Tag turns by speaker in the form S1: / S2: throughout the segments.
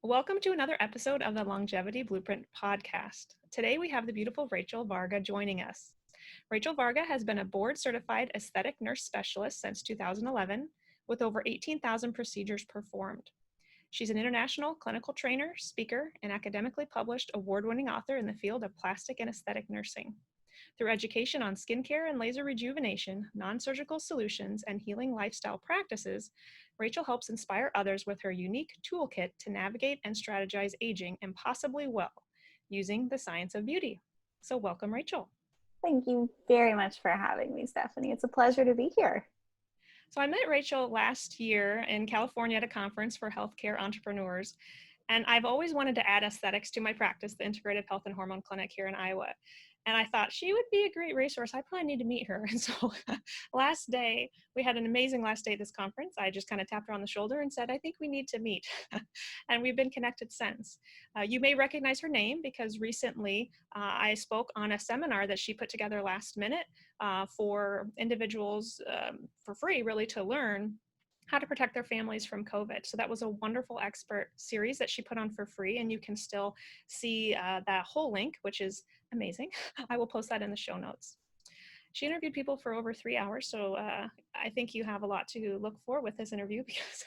S1: Welcome to another episode of the Longevity Blueprint podcast. Today we have the beautiful Rachel Varga joining us. Rachel Varga has been a board certified aesthetic nurse specialist since 2011 with over 18,000 procedures performed. She's an international clinical trainer, speaker, and academically published award-winning author in the field of plastic and aesthetic nursing. Through education on skincare and laser rejuvenation, non-surgical solutions, and healing lifestyle practices, Rachel helps inspire others with her unique toolkit to navigate and strategize aging impossibly well using the science of beauty. So welcome, Rachel.
S2: Thank you very much for having me, Stephanie. It's a pleasure to be here.
S1: So I met Rachel last year in California at a conference for healthcare entrepreneurs. And I've always wanted to add aesthetics to my practice, the Integrative Health and Hormone Clinic here in Iowa. And I thought she would be a great resource. I probably need to meet her. And so last day, we had an amazing last day at this conference. I just kind of tapped her on the shoulder and said, I think we need to meet. And we've been connected since. You may recognize her name because recently I spoke on a seminar that she put together last minute for individuals for free, really, to learn how to protect their families from COVID. So that was a wonderful expert series that she put on for free, and you can still see that whole link, which is amazing. I will post that in the show notes. She interviewed people for over 3 hours, so I think you have a lot to look for with this interview because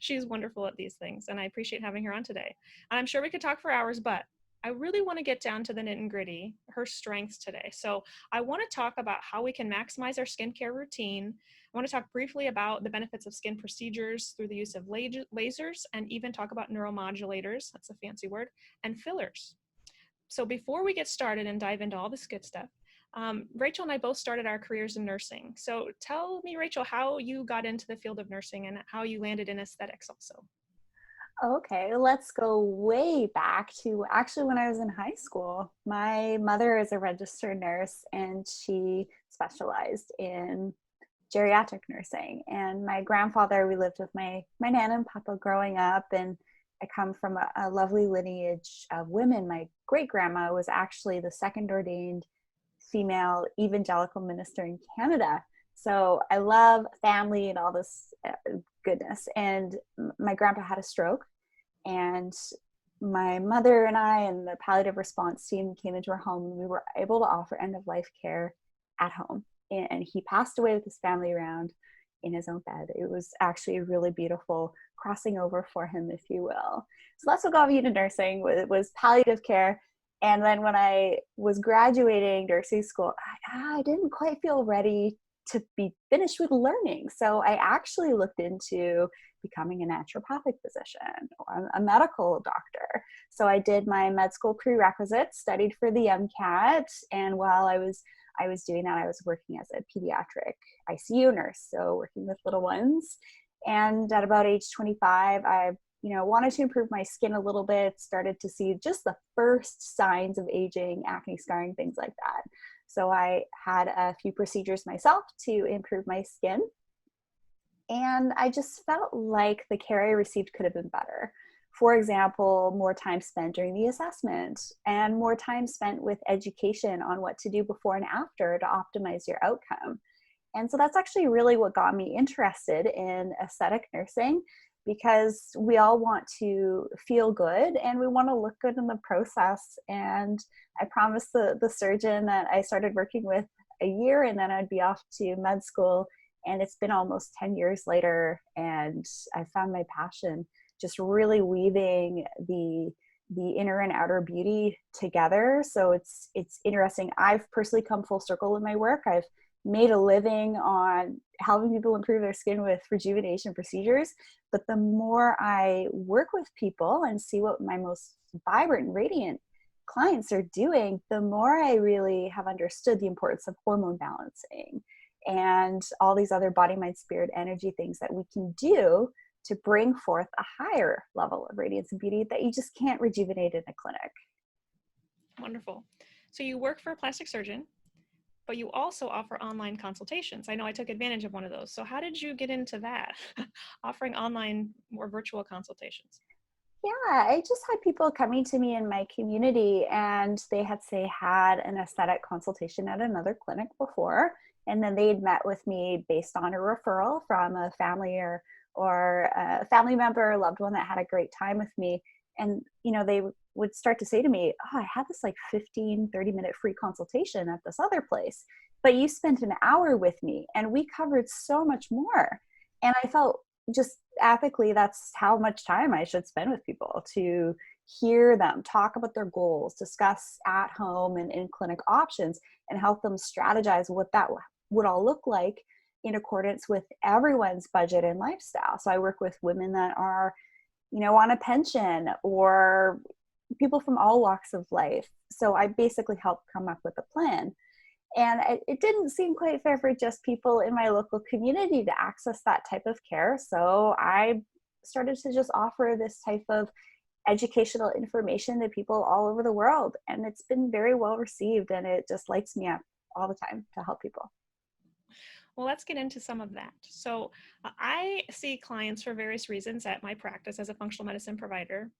S1: she's wonderful at these things, and I appreciate having her on today. And I'm sure we could talk for hours, but I really want to get down to the nit and gritty, her strengths today. So I want to talk about how we can maximize our skincare routine. I want to talk briefly about the benefits of skin procedures through the use of lasers, and even talk about neuromodulators, that's a fancy word, and fillers. So before we get started and dive into all this good stuff, Rachel and I both started our careers in nursing. So tell me, Rachel, how you got into the field of nursing and how you landed in aesthetics also.
S2: Okay, let's go way back to actually when I was in high school. My mother is a registered nurse and she specialized in geriatric nursing. And my grandfather, we lived with my Nana and Papa growing up, and I come from a lovely lineage of women. My great grandma was actually the second ordained female evangelical minister in Canada. So I love family and all this goodness. And my grandpa had a stroke, and my mother and I and the palliative response team came into our home, and we were able to offer end of life care at home. And he passed away with his family around in his own bed. It was actually a really beautiful crossing over for him, if you will. So that's what got me into nursing, was palliative care. And then when I was graduating nursing school, I didn't quite feel ready to be finished with learning. So I actually looked into becoming a naturopathic physician or a medical doctor. So I did my med school prerequisites, studied for the MCAT, and while I was doing that, I was working as a pediatric ICU nurse, so working with little ones. And at about age 25, I wanted to improve my skin a little bit, started to see just the first signs of aging, acne, scarring, things like that. So I had a few procedures myself to improve my skin. And I just felt like the care I received could have been better. For example, more time spent during the assessment and more time spent with education on what to do before and after to optimize your outcome. And so that's actually really what got me interested in aesthetic nursing, because we all want to feel good and we want to look good in the process. And I promised the surgeon that I started working with a year and then I'd be off to med school. And it's been almost 10 years later, and I found my passion just really weaving the inner and outer beauty together. So it's interesting. I've personally come full circle in my work. I've made a living on helping people improve their skin with rejuvenation procedures. But the more I work with people and see what my most vibrant and radiant clients are doing, the more I really have understood the importance of hormone balancing and all these other body, mind, spirit, energy things that we can do to bring forth a higher level of radiance and beauty that you just can't rejuvenate in a clinic.
S1: Wonderful. So you work for a plastic surgeon, but you also offer online consultations. I know I took advantage of one of those. So how did you get into that, offering online or virtual consultations?
S2: Yeah, I just had people coming to me in my community, and they had, say, had an aesthetic consultation at another clinic before, and then they'd met with me based on a referral from a family or a family member or loved one that had a great time with me. And, they would start to say to me, oh, I had this like 15-30 minute free consultation at this other place, but you spent an hour with me and we covered so much more. And I felt just ethically, that's how much time I should spend with people, to hear them talk about their goals, discuss at home and in clinic options, and help them strategize what that would all look like in accordance with everyone's budget and lifestyle. So I work with women that are, on a pension, or people from all walks of life. So I basically help come up with a plan. And it didn't seem quite fair for just people in my local community to access that type of care. So I started to just offer this type of educational information to people all over the world. And it's been very well received, and it just lights me up all the time to help people.
S1: Well, let's get into some of that. So I see clients for various reasons at my practice as a functional medicine provider.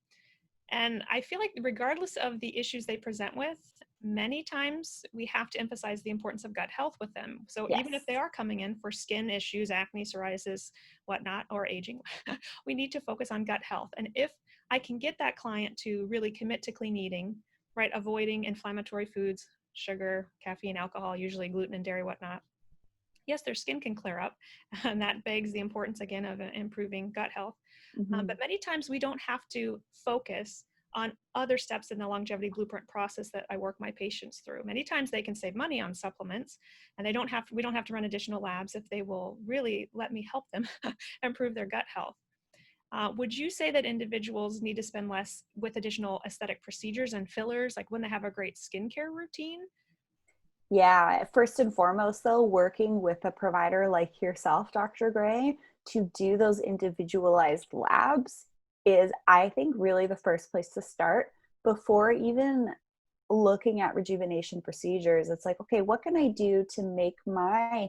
S1: And I feel like regardless of the issues they present with, many times we have to emphasize the importance of gut health with them. So even if
S2: Yes.
S1: they are coming in for skin issues, acne, psoriasis, whatnot, or aging, we need to focus on gut health. And if I can get that client to really commit to clean eating, right, avoiding inflammatory foods, sugar, caffeine, alcohol, usually gluten and dairy, whatnot, yes, their skin can clear up, and that begs the importance again of improving gut health.
S2: Mm-hmm.
S1: But many times we don't have to focus on other steps in the longevity blueprint process that I work my patients through. Many times they can save money on supplements, and we don't have to run additional labs if they will really let me help them improve their gut health. Would you say that individuals need to spend less with additional aesthetic procedures and fillers, like when they have a great skincare routine?
S2: Yeah, first and foremost, though, working with a provider like yourself, Dr. Gray, to do those individualized labs is, I think, really the first place to start before even looking at rejuvenation procedures. It's like, okay, what can I do to make my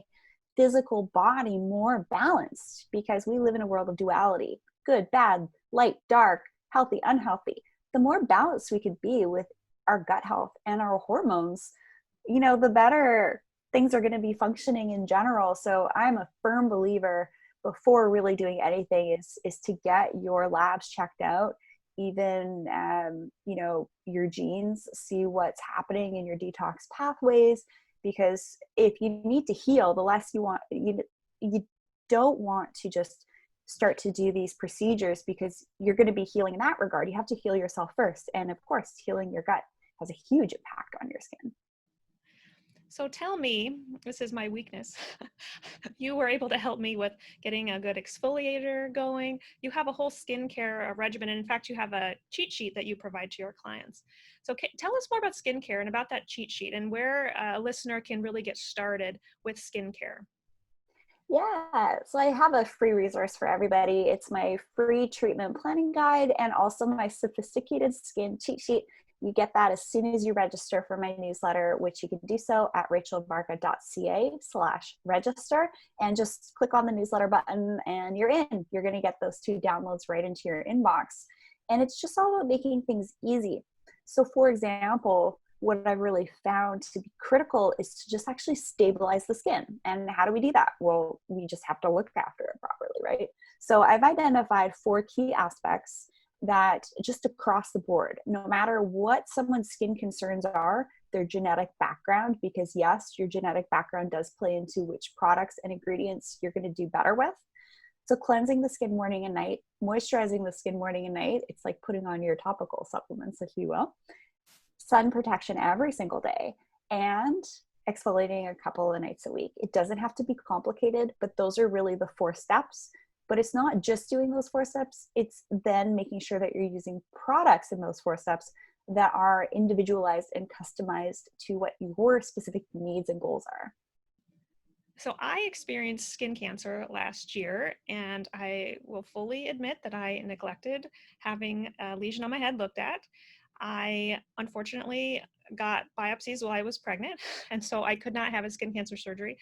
S2: physical body more balanced? Because we live in a world of duality: good, bad, light, dark, healthy, unhealthy. The more balanced we could be with our gut health and our hormones, the better things are going to be functioning in general. So I'm a firm believer, before really doing anything, is to get your labs checked out, even your genes, see what's happening in your detox pathways. Because if you need to heal, the less you want, you don't want to just start to do these procedures, because you're going to be healing in that regard. You have to heal yourself first, and of course healing your gut has a huge impact on your skin.
S1: So tell me, this is my weakness. You were able to help me with getting a good exfoliator going. You have a whole skincare regimen. And in fact, you have a cheat sheet that you provide to your clients. So tell us more about skincare and about that cheat sheet, and where a listener can really get started with skincare.
S2: Yeah, so I have a free resource for everybody. It's my free treatment planning guide and also my sophisticated skin cheat sheet. You get that as soon as you register for my newsletter, which you can do so at rachelvarga.ca/register, and just click on the newsletter button and you're in. You're going to get those 2 downloads right into your inbox. And it's just all about making things easy. So for example, what I've really found to be critical is to just actually stabilize the skin. And how do we do that? Well, we just have to look after it properly, right? So I've identified 4 key aspects that just across the board, no matter what someone's skin concerns are, their genetic background, because yes, your genetic background does play into which products and ingredients you're going to do better with. So cleansing the skin morning and night, moisturizing the skin morning and night, it's like putting on your topical supplements, if you will. Sun protection every single day, and exfoliating a couple of nights a week. It doesn't have to be complicated, but those are really the 4 steps. But it's not just doing those 4 steps, it's then making sure that you're using products in those 4 steps that are individualized and customized to what your specific needs and goals are.
S1: So I experienced skin cancer last year, and I will fully admit that I neglected having a lesion on my head looked at. I unfortunately got biopsies while I was pregnant, and so I could not have a skin cancer surgery.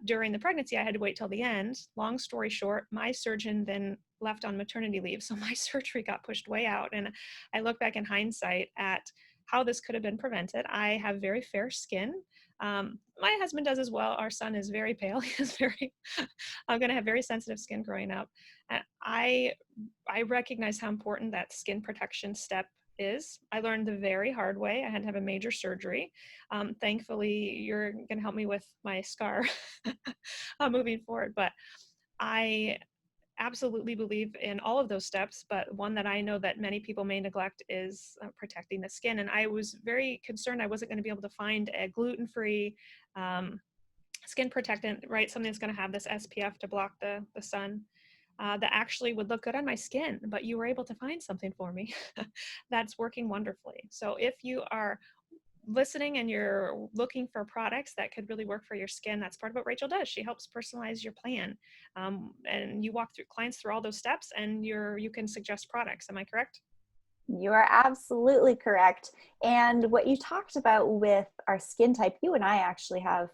S1: During the pregnancy, I had to wait till the end. Long story short, my surgeon then left on maternity leave, so my surgery got pushed way out. And I look back in hindsight at how this could have been prevented. I have very fair skin. My husband does as well. Our son is very pale. He is very, I'm going to have very sensitive skin growing up. And I recognize how important that skin protection step is. I learned the very hard way. I had to have a major surgery. Thankfully, you're going to help me with my scar moving forward. But I absolutely believe in all of those steps, but one that I know that many people may neglect is protecting the skin. And I was very concerned I wasn't going to be able to find a gluten-free skin protectant, right? Something that's going to have this SPF to block the sun. That actually would look good on my skin, but you were able to find something for me that's working wonderfully. So if you are listening and you're looking for products that could really work for your skin, that's part of what Rachel does. She helps personalize your plan, and you walk through clients through all those steps, and you can suggest products. Am I correct?
S2: You are absolutely correct. And what you talked about with our skin type, you and I actually have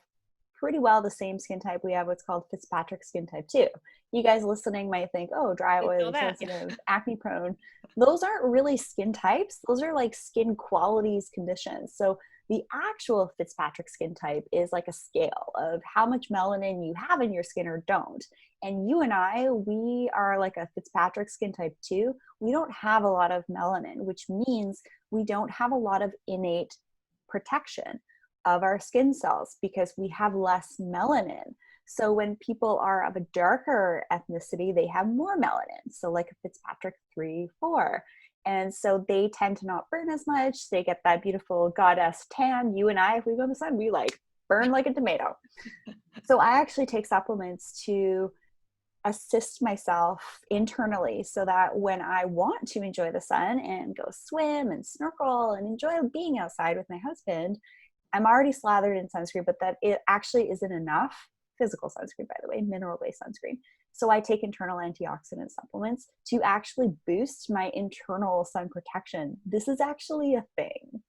S2: pretty well the same skin type. We have what's called Fitzpatrick skin type 2. You guys listening might think, oh, dry, oily, sensitive, acne prone. Those aren't really skin types. Those are like skin qualities conditions. So the actual Fitzpatrick skin type is like a scale of how much melanin you have in your skin or don't. And you and I, we are like a Fitzpatrick skin type 2. We don't have a lot of melanin, which means we don't have a lot of innate protection of our skin cells because we have less melanin. So when people are of a darker ethnicity, they have more melanin. So like a Fitzpatrick 3, 4. And so they tend to not burn as much. They get that beautiful goddess tan. You and I, if we go in the sun, we like burn like a tomato. So I actually take supplements to assist myself internally so that when I want to enjoy the sun and go swim and snorkel and enjoy being outside with my husband, I'm already slathered in sunscreen, but that it actually isn't enough. Physical sunscreen, by the way, mineral-based sunscreen. So I take internal antioxidant supplements to actually boost my internal sun protection. This is actually a thing.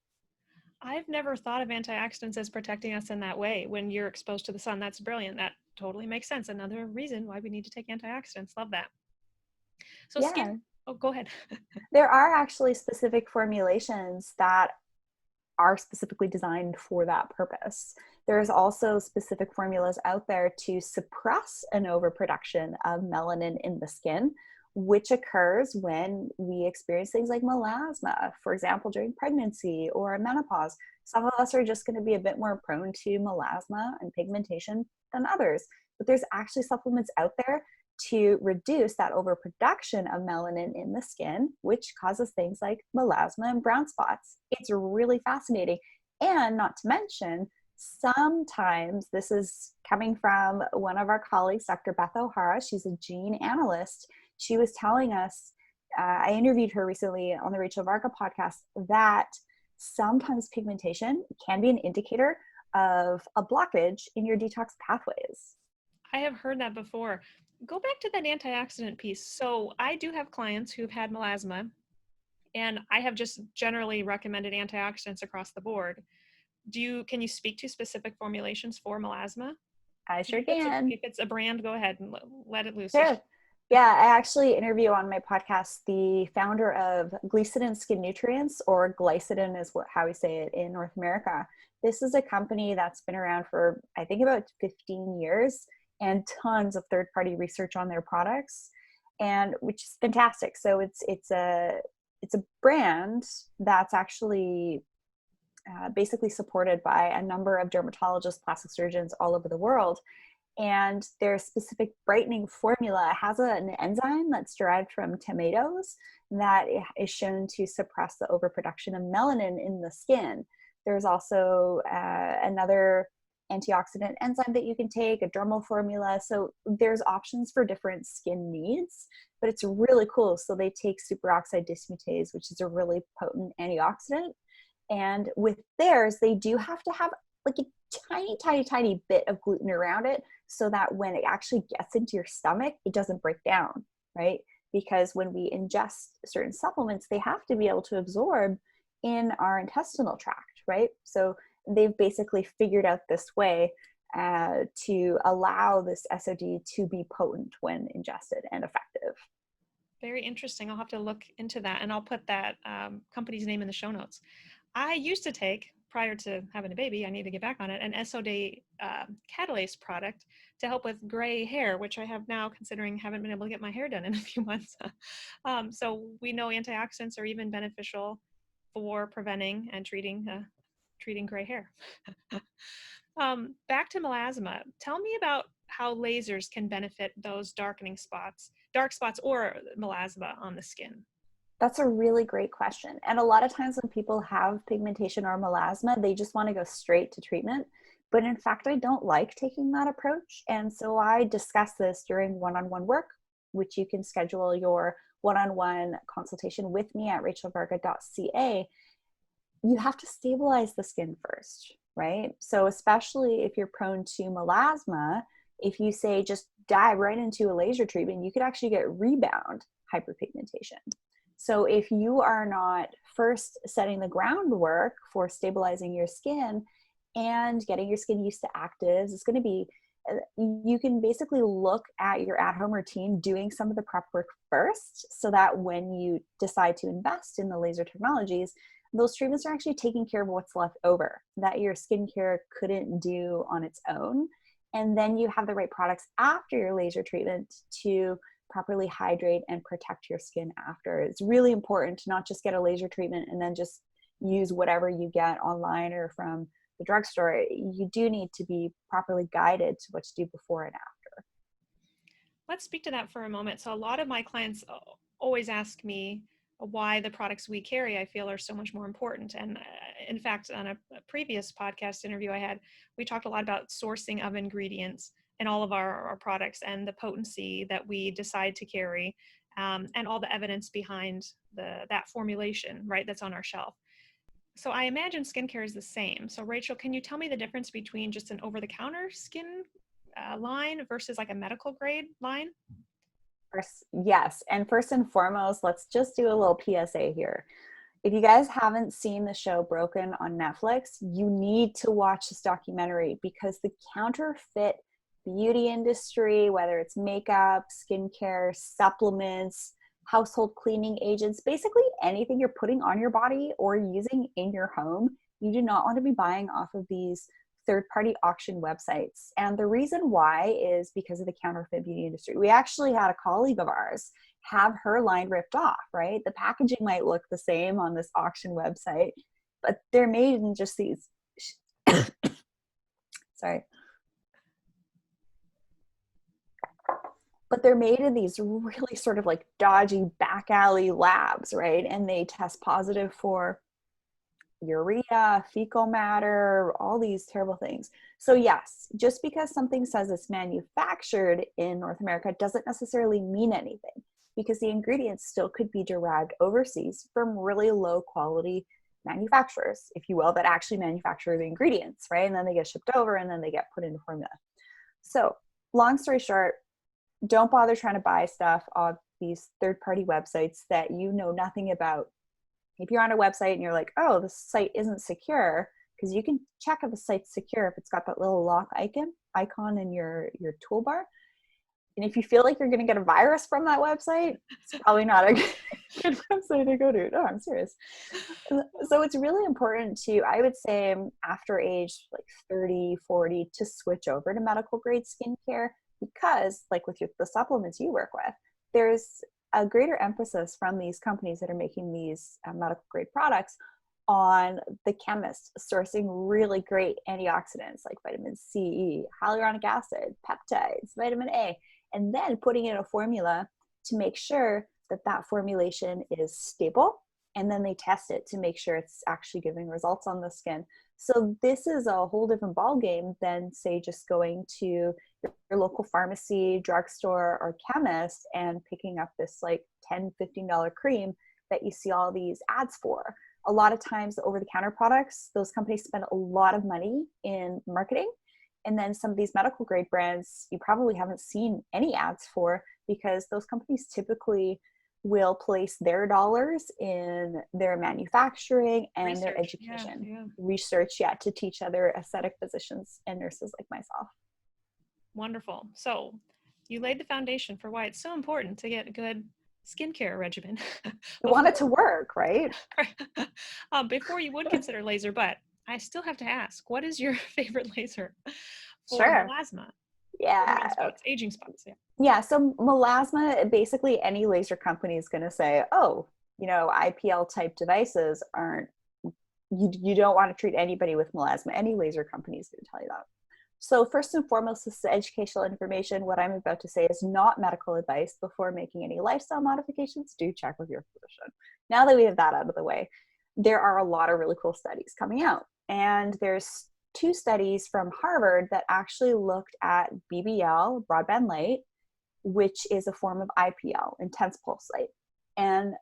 S1: I've never thought of antioxidants as protecting us in that way when you're exposed to the sun. That's brilliant. That totally makes sense. Another reason why we need to take antioxidants. Love that. So
S2: Yeah.
S1: oh, go ahead.
S2: There are actually specific formulations that are specifically designed for that purpose. There's also specific formulas out there to suppress an overproduction of melanin in the skin, which occurs when we experience things like melasma, for example, during pregnancy or menopause. Some of us are just going to be a bit more prone to melasma and pigmentation than others, but there's actually supplements out there to reduce that overproduction of melanin in the skin, which causes things like melasma and brown spots. It's really fascinating. And not to mention, sometimes this is coming from one of our colleagues, Dr. Beth O'Hara. She's a gene analyst. She was telling us, I interviewed her recently on the Rachel Varga podcast, that sometimes pigmentation can be an indicator of a blockage in your detox pathways.
S1: I have heard that before. Go back to that antioxidant piece. So I do have clients who've had melasma, and I have just generally recommended antioxidants across the board. Can you speak to specific formulations for melasma?
S2: I sure can.
S1: If it's a brand, go ahead and let it loose.
S2: Sure. Yeah, I actually interview on my podcast the founder of Glycidin Skin Nutrients, or Glycidin is how we say it in North America. This is a company that's been around for, I think, about 15 years and tons of third-party research on their products, and which is fantastic. So it's a brand that's actually basically supported by a number of dermatologists, plastic surgeons all over the world. And their specific brightening formula has an enzyme that's derived from tomatoes that is shown to suppress the overproduction of melanin in the skin. There's also another antioxidant enzyme that you can take, a dermal formula. So there's options for different skin needs, but it's really cool. So they take superoxide dismutase, which is a really potent antioxidant. And with theirs, they do have to have like a tiny, tiny, tiny bit of gluten around it so that when it actually gets into your stomach, it doesn't break down, right? Because when we ingest certain supplements, they have to be able to absorb in our intestinal tract, right? So they've basically figured out this way to allow this SOD to be potent when ingested and effective.
S1: Very interesting. I'll have to look into that, and I'll put that company's name in the show notes. I used to take, prior to having a baby, I need to get back on it, an SOD catalase product to help with gray hair, which I have now, considering haven't been able to get my hair done in a few months. So we know antioxidants are even beneficial for preventing and treating gray hair. Back to melasma. Tell me about how lasers can benefit those dark spots or melasma on the skin.
S2: That's a really great question. And a lot of times when people have pigmentation or melasma, they just want to go straight to treatment. But in fact, I don't like taking that approach. And so I discuss this during one-on-one work, which you can schedule your one-on-one consultation with me at rachelvarga.ca. You have to stabilize the skin first, right? So especially if you're prone to melasma, if you say just dive right into a laser treatment, you could actually get rebound hyperpigmentation. So if you are not first setting the groundwork for stabilizing your skin and getting your skin used to actives, it's going to be, you can basically look at your at-home routine doing some of the prep work first, so that when you decide to invest in the laser technologies, those treatments are actually taking care of what's left over that your skincare couldn't do on its own. And then you have the right products after your laser treatment to properly hydrate and protect your skin after. It's really important to not just get a laser treatment and then just use whatever you get online or from the drugstore. You do need to be properly guided to what to do before and after.
S1: Let's speak to that for a moment. So a lot of my clients always ask me why the products we carry, I feel, are so much more important. And in fact, on a previous podcast interview I had, we talked a lot about sourcing of ingredients in all of our products and the potency that we decide to carry, and all the evidence behind that formulation, right, that's on our shelf. So I imagine skincare is the same. So Rachel, can you tell me the difference between just an over-the-counter skin line versus like a medical grade line?
S2: Yes. And first and foremost, let's just do a little PSA here. If you guys haven't seen the show Broken on Netflix, you need to watch this documentary, because the counterfeit beauty industry, whether it's makeup, skincare, supplements, household cleaning agents, basically anything you're putting on your body or using in your home, you do not want to be buying off of these third-party auction websites. And the reason why is because of the counterfeit beauty industry. We actually had a colleague of ours have her line ripped off, right? The packaging might look the same on this auction website, but they're made in just these, sorry. But they're made in these really sort of like dodgy back alley labs, right? And they test positive for urea, fecal matter, all these terrible things. So yes, just because something says it's manufactured in North America doesn't necessarily mean anything, because the ingredients still could be derived overseas from really low quality manufacturers, if you will, that actually manufacture the ingredients, right? And then they get shipped over and then they get put into formula. So long story short, don't bother trying to buy stuff off these third-party websites that you know nothing about. If you're on a website and you're like, oh, this site isn't secure, because you can check if a site's secure if it's got that little lock icon in your toolbar. And if you feel like you're going to get a virus from that website, it's probably not a good website to go to. No, I'm serious. So it's really important to, I would say, after age like 30, 40, to switch over to medical grade skincare, because like with the supplements you work with, there's a greater emphasis from these companies that are making these medical grade products on the chemists sourcing really great antioxidants like vitamin C, hyaluronic acid, peptides, vitamin A, and then putting in a formula to make sure that that formulation is stable. And then they test it to make sure it's actually giving results on the skin. So this is a whole different ballgame than, say, just going to your local pharmacy, drugstore, or chemist and picking up this like $10, $15 cream that you see all these ads for. A lot of times the over-the-counter products, those companies spend a lot of money in marketing. And then some of these medical grade brands, you probably haven't seen any ads for, because those companies typically will place their dollars in their manufacturing and research, their education, research, to teach other aesthetic physicians and nurses like myself.
S1: Wonderful. So you laid the foundation for why it's so important to get good skincare regimen
S2: You want it
S1: before
S2: to work, right?
S1: before you would consider laser, but I still have to ask, what is your favorite laser for
S2: Sure.
S1: melasma or brown
S2: Yeah.
S1: spots, aging spots? Yeah.
S2: Yeah. So melasma, basically any laser company is going to say, oh, IPL type devices aren't, you don't want to treat anybody with melasma. Any laser company is going to tell you that. So first and foremost, this is educational information. What I'm about to say is not medical advice. Before making any lifestyle modifications, do check with your physician. Now that we have that out of the way, there are a lot of really cool studies coming out. And there's two studies from Harvard that actually looked at BBL, broadband light, which is a form of IPL, intense pulse light. And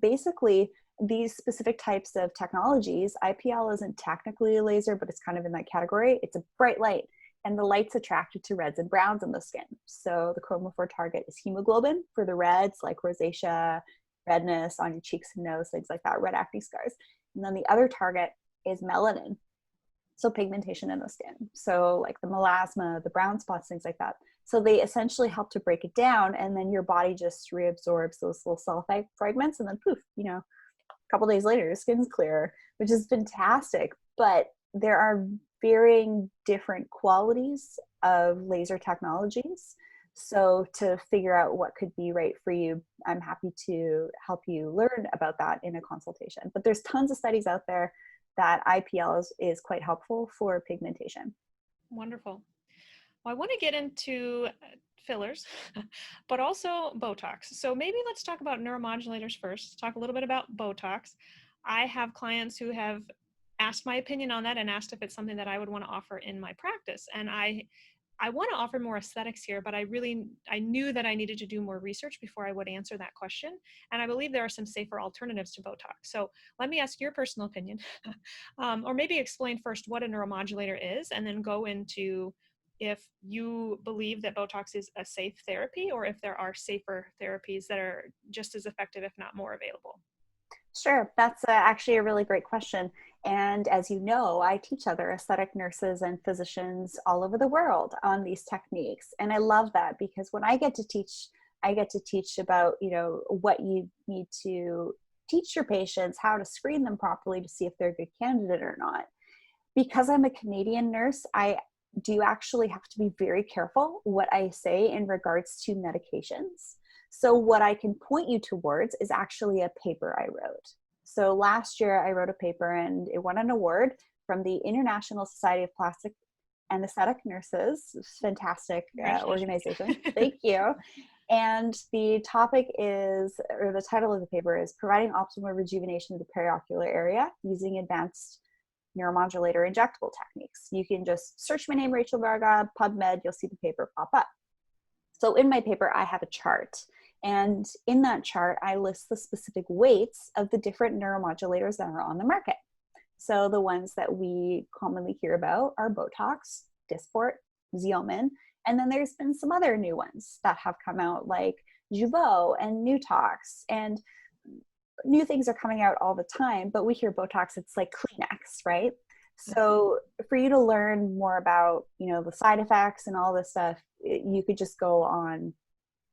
S2: basically, these specific types of technologies, IPL isn't technically a laser, but it's kind of in that category. It's a bright light, and the light's attracted to reds and browns in the skin. So the chromophore target is hemoglobin for the reds, like rosacea, redness on your cheeks and nose, things like that, red acne scars. And then the other target is melanin, so pigmentation in the skin. So like the melasma, the brown spots, things like that. So they essentially help to break it down, and then your body just reabsorbs those little cell fragments, and then poof, a couple days later, your skin's clear, which is fantastic. But there are varying different qualities of laser technologies. So to figure out what could be right for you, I'm happy to help you learn about that in a consultation. But there's tons of studies out there that IPL is quite helpful for pigmentation.
S1: Wonderful. Well, I want to get into fillers, but also Botox. So maybe let's talk about neuromodulators first. Talk a little bit about Botox. I have clients who have asked my opinion on that and asked if it's something that I would want to offer in my practice. And I want to offer more aesthetics here, but I knew that I needed to do more research before I would answer that question. And I believe there are some safer alternatives to Botox. So let me ask your personal opinion, or maybe explain first what a neuromodulator is, and then go into if you believe that Botox is a safe therapy, or if there are safer therapies that are just as effective, if not more available.
S2: Sure, that's actually a really great question. And as you know, I teach other aesthetic nurses and physicians all over the world on these techniques. And I love that, because when I get to teach about, what you need to teach your patients, how to screen them properly to see if they're a good candidate or not. Because I'm a Canadian nurse, I do actually have to be very careful what I say in regards to medications. So what I can point you towards is actually a paper I wrote. So last year I wrote a paper and it won an award from the International Society of Plastic and Aesthetic Nurses. Fantastic organization. Thank you. And the topic is, or the title of the paper is, Providing Optimal Rejuvenation of the Periocular Area Using Advanced Neuromodulator Injectable Techniques. You can just search my name, Rachel Varga, PubMed, you'll see the paper pop up. So in my paper, I have a chart. And in that chart, I list the specific weights of the different neuromodulators that are on the market. So the ones that we commonly hear about are Botox, Dysport, Xeomin, and then there's been some other new ones that have come out, like Jeuveau and Nutox, and new things are coming out all the time. But we hear Botox, it's like Kleenex, right? So for you to learn more about, the side effects and all this stuff, you could just go on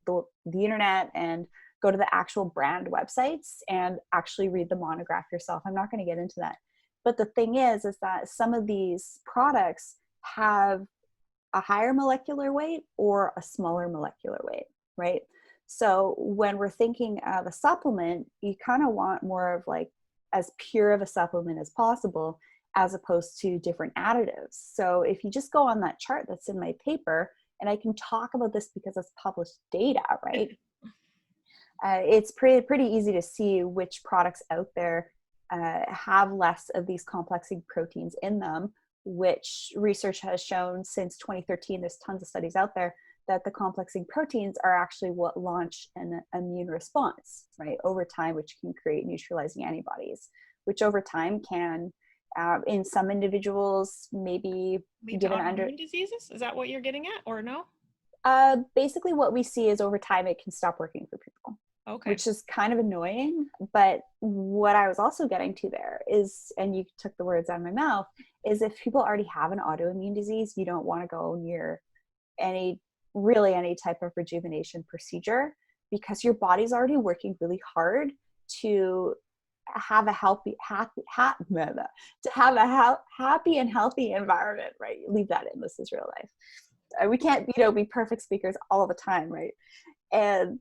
S2: the internet and go to the actual brand websites and actually read the monograph yourself. I'm not going to get into that. But the thing is that some of these products have a higher molecular weight or a smaller molecular weight, right? So when we're thinking of a supplement, you kind of want more of like as pure of a supplement as possible, as opposed to different additives. So if you just go on that chart that's in my paper, and I can talk about this because it's published data, right? It's pretty easy to see which products out there have less of these complexing proteins in them, which research has shown since 2013, there's tons of studies out there, that the complexing proteins are actually what launch an immune response, right, over time, which can create neutralizing antibodies, which over time can, in some individuals, maybe
S1: Lead to
S2: given under
S1: diseases? Is that what you're getting at, or no?
S2: basically what we see is over time it can stop working for people.
S1: Okay.
S2: Which is kind of annoying. But what I was also getting to there is, and you took the words out of my mouth, is if people already have an autoimmune disease, you don't want to go near any type of rejuvenation procedure, because your body's already working really hard to have a happy and healthy environment, right? Leave that in. This is real life. We can't, be perfect speakers all the time, right? And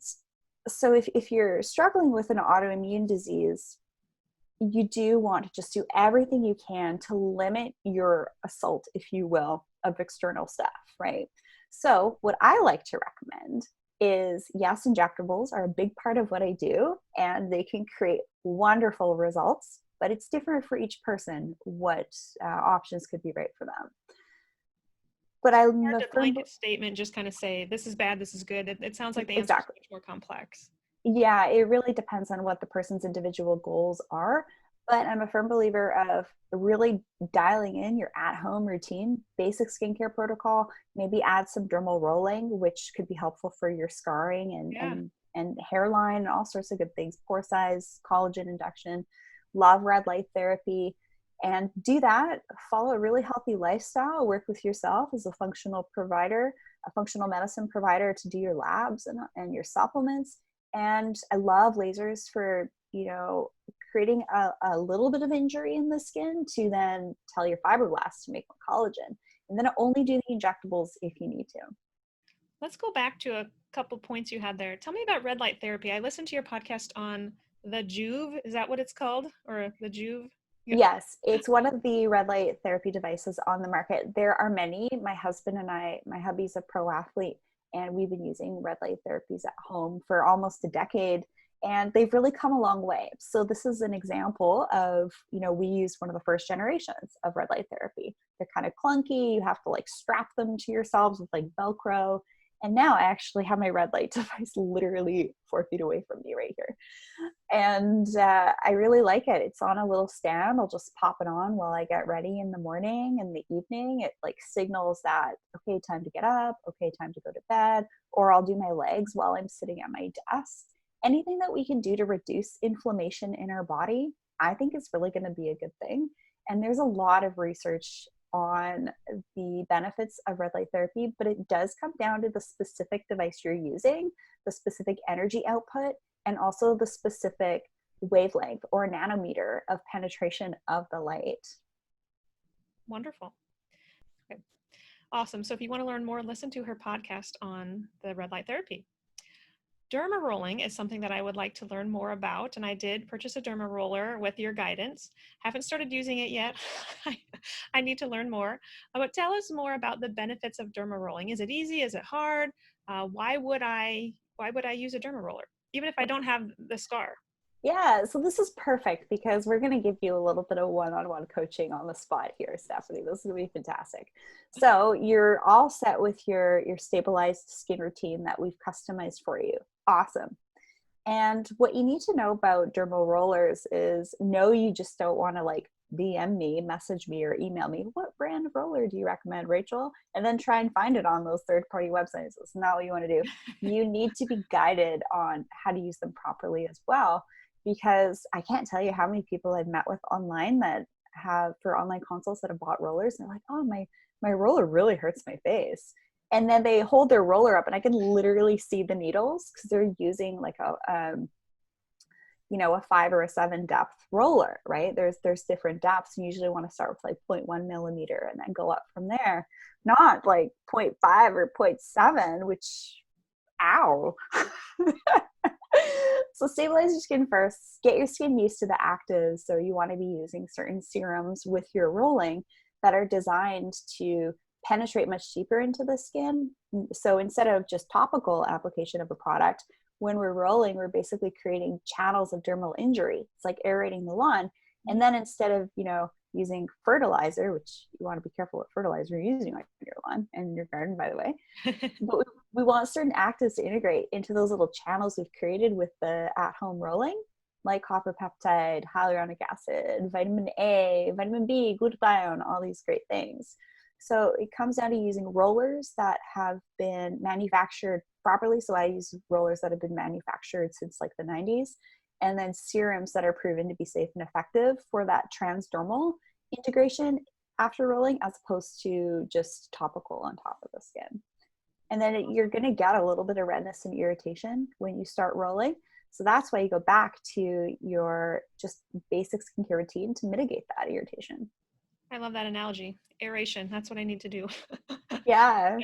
S2: so if you're struggling with an autoimmune disease, you do want to just do everything you can to limit your assault, if you will, of external stuff, right? So what I like to recommend is, yes, injectables are a big part of what I do, and they can create wonderful results, but it's different for each person what options could be right for them. But I'm
S1: Hard
S2: a
S1: to
S2: firm
S1: blanket statement, just kind of say, this is bad, this is good. It sounds like the answer is
S2: exactly.
S1: much more complex.
S2: Yeah, it really depends on what the person's individual goals are. But I'm a firm believer of really dialing in your at-home routine, basic skincare protocol, maybe add some dermal rolling, which could be helpful for your scarring
S1: Yeah.
S2: and hairline and all sorts of good things, pore size, collagen induction, love red light therapy. And do that, follow a really healthy lifestyle, work with yourself as a functional provider, a functional medicine provider to do your labs and your supplements. And I love lasers for, creating a little bit of injury in the skin to then tell your fibroblasts to make more collagen. And then only do the injectables if you need to.
S1: Let's go back to a couple points you had there. Tell me about red light therapy. I listened to your podcast on the Juve. Is that what it's called? Or the Juve? Yeah.
S2: Yes, it's one of the red light therapy devices on the market. There are many. My husband and I, my hubby's a pro athlete, and we've been using red light therapies at home for almost a decade, and they've really come a long way. So this is an example of, we used one of the first generations of red light therapy. They're kind of clunky. You have to strap them to yourselves with Velcro. And now I actually have my red light device literally 4 feet away from me right here. And I really like it. It's on a little stand. I'll just pop it on while I get ready in the morning and the evening. It signals that, okay, time to get up, okay, time to go to bed, or I'll do my legs while I'm sitting at my desk. Anything that we can do to reduce inflammation in our body, I think is really going to be a good thing. And there's a lot of research on the benefits of red light therapy, but it does come down to the specific device you're using, the specific energy output, and also the specific wavelength or nanometer of penetration of the light.
S1: Wonderful. Okay. Awesome. So if you want to learn more, listen to her podcast on the red light therapy. Dermarolling is something that I would like to learn more about, and I did purchase a derma roller with your guidance. Haven't started using it yet. I need to learn more. But tell us more about the benefits of derma rolling. Is it easy? Is it hard? Why would I use a derma roller, even if I don't have the scar?
S2: Yeah, so this is perfect because we're going to give you a little bit of one-on-one coaching on the spot here, Stephanie. This is going to be fantastic. So you're all set with your stabilized skin routine that we've customized for you. Awesome. And what you need to know about dermal rollers is, no, you just don't want to DM me, message me, or email me, what brand of roller do you recommend, Rachel? And then try and find it on those third-party websites. That's not what you want to do. You need to be guided on how to use them properly as well, because I can't tell you how many people I've met with online that have, for online consults, that have bought rollers, and they're like, oh, my roller really hurts my face. And then they hold their roller up and I can literally see the needles because they're using a 5 or a 7 depth roller, right? There's different depths. You usually want to start with 0.1 millimeter and then go up from there, not 0.5 or 0.7, which, ow. So stabilize your skin first, get your skin used to the actives. So you want to be using certain serums with your rolling that are designed to penetrate much deeper into the skin. So instead of just topical application of a product, when we're rolling, we're basically creating channels of dermal injury. It's like aerating the lawn. And then instead of, using fertilizer, which you want to be careful what fertilizer you're using on your lawn and your garden, by the way, but we want certain actives to integrate into those little channels we've created with the at-home rolling, like copper peptide, hyaluronic acid, vitamin A, vitamin B, glutathione, all these great things. So it comes down to using rollers that have been manufactured properly. So I use rollers that have been manufactured since the 90s, and then serums that are proven to be safe and effective for that transdermal integration after rolling, as opposed to just topical on top of the skin. And then you're going to get a little bit of redness and irritation when you start rolling. So that's why you go back to your just basic skincare routine to mitigate that irritation.
S1: I love that analogy. Aeration. That's what I need to do.
S2: Yeah.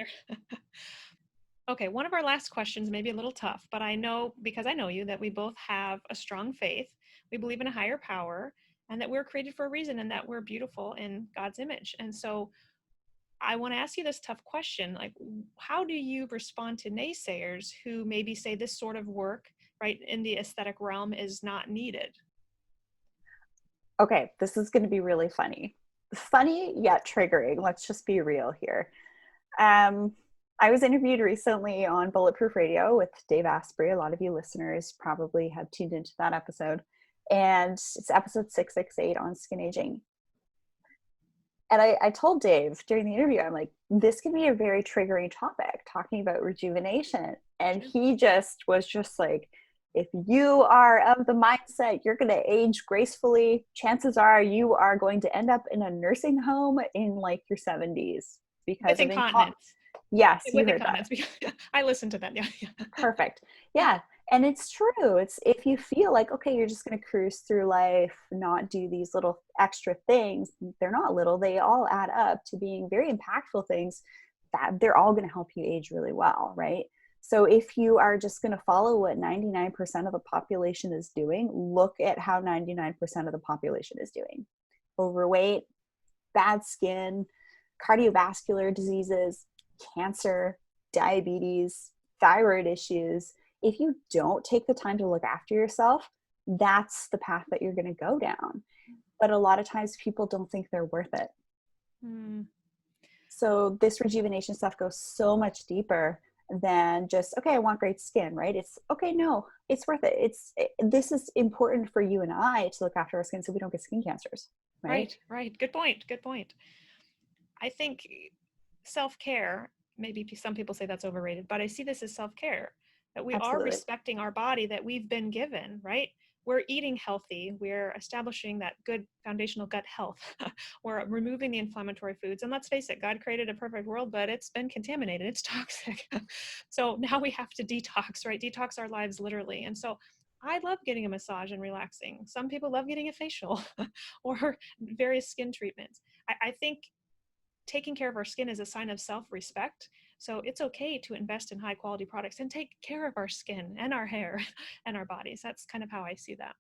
S1: Okay, one of our last questions may be a little tough, but I know, because I know you, that we both have a strong faith. We believe in a higher power and that we're created for a reason and that we're beautiful in God's image. And so I want to ask you this tough question. Like, how do you respond to naysayers who maybe say this sort of work, right, in the aesthetic realm is not needed?
S2: Okay, this is going to be really funny. Funny yet triggering. Let's just be real here. Um, I was interviewed recently on Bulletproof Radio with Dave Asprey. A lot of you listeners probably have tuned into that episode. And it's episode 668 on skin aging. And I told Dave during the interview, I'm like, this could be a very triggering topic, talking about rejuvenation. And he just was just like, if you are of the mindset you're going to age gracefully, chances are you are going to end up in a nursing home in like your 70s because
S1: With
S2: of
S1: incontinence.
S2: Yes, you
S1: With
S2: heard that.
S1: incontinence. I listened to that. Yeah.
S2: Perfect. Yeah. And it's true. It's if you feel like, okay, you're just going to cruise through life, not do these little extra things, they're not little, they all add up to being very impactful things that they're all going to help you age really well, right? So if you are just going to follow what 99% of the population is doing, look at how 99% of the population is doing. Overweight, bad skin, cardiovascular diseases, cancer, diabetes, thyroid issues. If you don't take the time to look after yourself, that's the path that you're going to go down. But a lot of times people don't think they're worth it.
S1: Mm.
S2: So this rejuvenation stuff goes so much deeper than just, okay, I want great skin, right? It's okay, no, it's worth it. This is important for you and I to look after our skin so we don't get skin cancers, right?
S1: Right. Good point. Good point. I think self-care, maybe some people say that's overrated, but I see this as self-care, that we are
S2: Absolutely.
S1: respecting our body that we've been given, right? We're eating healthy. We're establishing that good foundational gut health. We're removing the inflammatory foods. And let's face it, God created a perfect world, but it's been contaminated. It's toxic. So now we have to detox, right? Detox our lives literally. And so I love getting a massage and relaxing. Some people love getting a facial or various skin treatments. I think taking care of our skin is a sign of self-respect. So it's okay to invest in high quality products and take care of our skin and our hair and our bodies. That's kind of how I see that.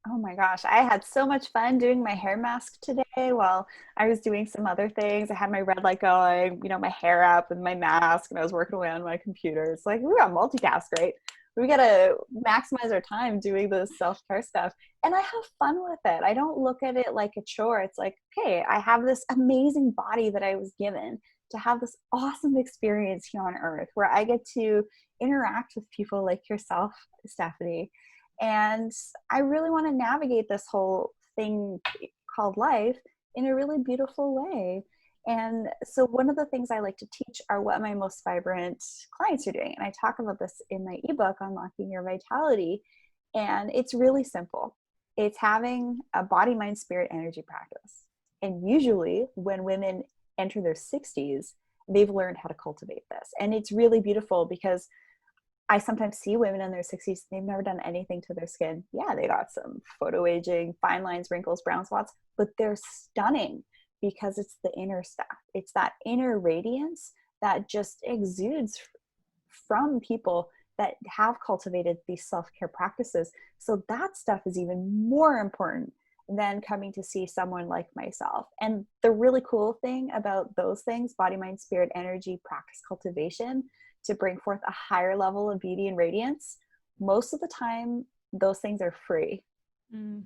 S2: Oh my gosh, I had so much fun doing my hair mask today while I was doing some other things. I had my red light going, my hair up with my mask, and I was working away on my computer. It's like, we got multitask, right? We got to maximize our time doing this self-care stuff. And I have fun with it. I don't look at it like a chore. It's like, okay, I have this amazing body that I was given to have this awesome experience here on earth where I get to interact with people like yourself, Stephanie. And I really want to navigate this whole thing called life in a really beautiful way. And so one of the things I like to teach are what my most vibrant clients are doing. And I talk about this in my ebook, Unlocking Your Vitality. And it's really simple. It's having a body, mind, spirit, energy practice. And usually when women enter their 60s, they've learned how to cultivate this. And it's really beautiful because I sometimes see women in their 60s, they've never done anything to their skin. Yeah, they got some photo aging, fine lines, wrinkles, brown spots, but they're stunning because it's the inner stuff. It's that inner radiance that just exudes from people that have cultivated these self-care practices. So that stuff is even more important than coming to see someone like myself. And the really cool thing about those things, body, mind, spirit, energy, practice, cultivation, to bring forth a higher level of beauty and radiance, most of the time, those things are free.
S1: Mm.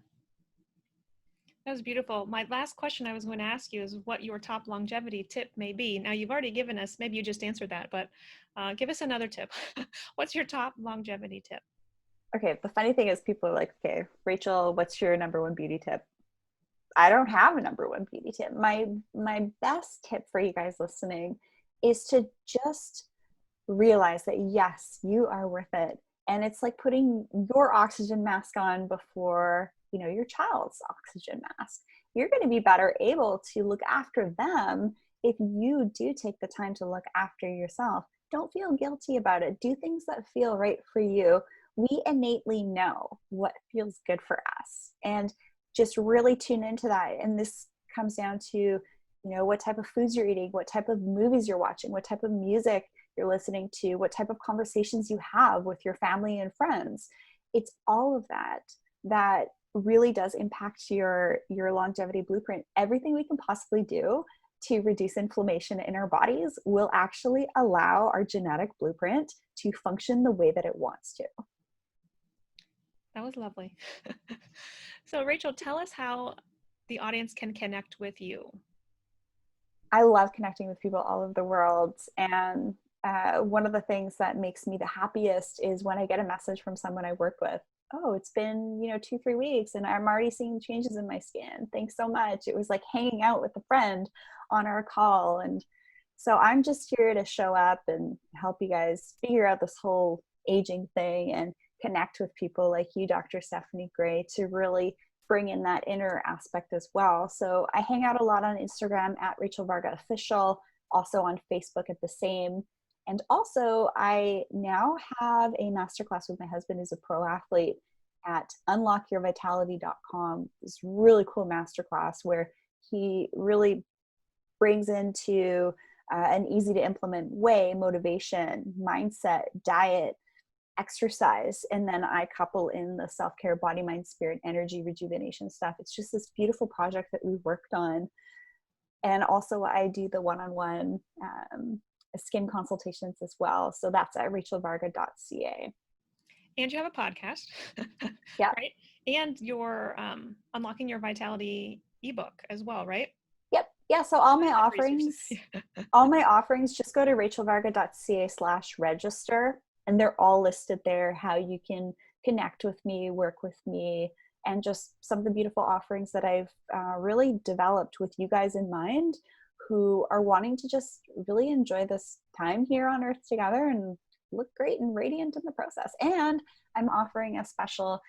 S1: That was beautiful. My last question I was going to ask you is what your top longevity tip may be. Now, you've already given us, maybe you just answered that, but give us another tip. What's your top longevity tip?
S2: Okay, the funny thing is people are like, okay, Rachel, what's your number one beauty tip? I don't have a number one beauty tip. My best tip for you guys listening is to just realize that yes, you are worth it. And it's like putting your oxygen mask on before, your child's oxygen mask. You're going to be better able to look after them if you do take the time to look after yourself. Don't feel guilty about it. Do things that feel right for you. We innately know what feels good for us, and just really tune into that. And this comes down to, what type of foods you're eating, what type of movies you're watching, what type of music you're listening to, what type of conversations you have with your family and friends. It's all of that that really does impact your longevity blueprint. Everything we can possibly do to reduce inflammation in our bodies will actually allow our genetic blueprint to function the way that it wants to.
S1: That was lovely. So Rachel, tell us how the audience can connect with you.
S2: I love connecting with people all over the world. And one of the things that makes me the happiest is when I get a message from someone I work with. Oh, it's been, 2-3 weeks and I'm already seeing changes in my skin. Thanks so much. It was like hanging out with a friend on our call. And so I'm just here to show up and help you guys figure out this whole aging thing and connect with people like you, Dr. Stephanie Gray, to really bring in that inner aspect as well. So I hang out a lot on Instagram at Rachel Varga Official, also on Facebook at the same. And also I now have a masterclass with my husband, who's a pro athlete, at unlockyourvitality.com. This really cool masterclass where he really brings into an easy to implement way motivation, mindset, diet, exercise, and then I couple in the self-care, body, mind, spirit, energy, rejuvenation stuff. It's just this beautiful project that we worked on. And also I do the one-on-one skin consultations as well. So that's at rachelvarga.ca.
S1: And you have a podcast,
S2: Yeah.
S1: right? And your Unlocking Your Vitality ebook as well, right?
S2: Yep. Yeah. So all my offerings, just go to rachelvarga.ca/register, and they're all listed there, how you can connect with me, work with me, and just some of the beautiful offerings that I've really developed with you guys in mind, who are wanting to just really enjoy this time here on earth together and look great and radiant in the process. And I'm offering a special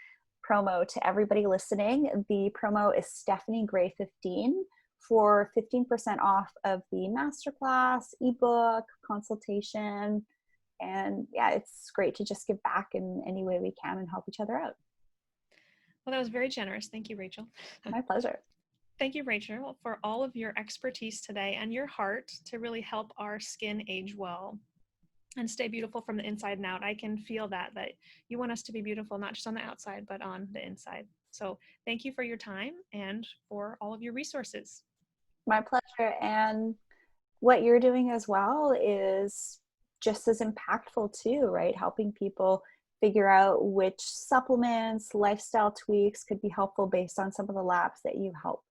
S2: promo to everybody listening. The promo is Stephanie Gray 15 for 15% off of the masterclass, ebook, consultation. And yeah, it's great to just give back in any way we can and help each other out.
S1: Well, that was very generous. Thank you, Rachel.
S2: My pleasure.
S1: Thank you, Rachel, for all of your expertise today and your heart to really help our skin age well and stay beautiful from the inside and out. I can feel that you want us to be beautiful, not just on the outside, but on the inside. So thank you for your time and for all of your resources.
S2: My pleasure. And what you're doing as well is just as impactful too, right? Helping people figure out which supplements, lifestyle tweaks could be helpful based on some of the labs that you help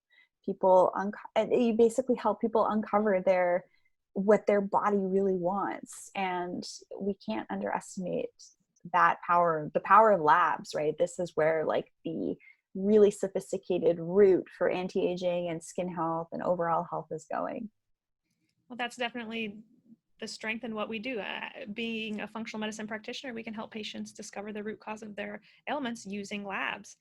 S2: people you basically help people uncover what their body really wants. And we can't underestimate that power, the power of labs, right? This is where like the really sophisticated route for anti-aging and skin health and overall health is going.
S1: Well, that's definitely the strength in what we do. Being a functional medicine practitioner, we can help patients discover the root cause of their ailments using labs.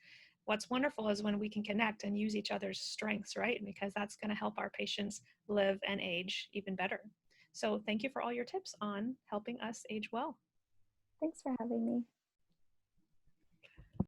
S1: What's wonderful is when we can connect and use each other's strengths, right? Because that's going to help our patients live and age even better. So thank you for all your tips on helping us age well.
S2: Thanks for having me.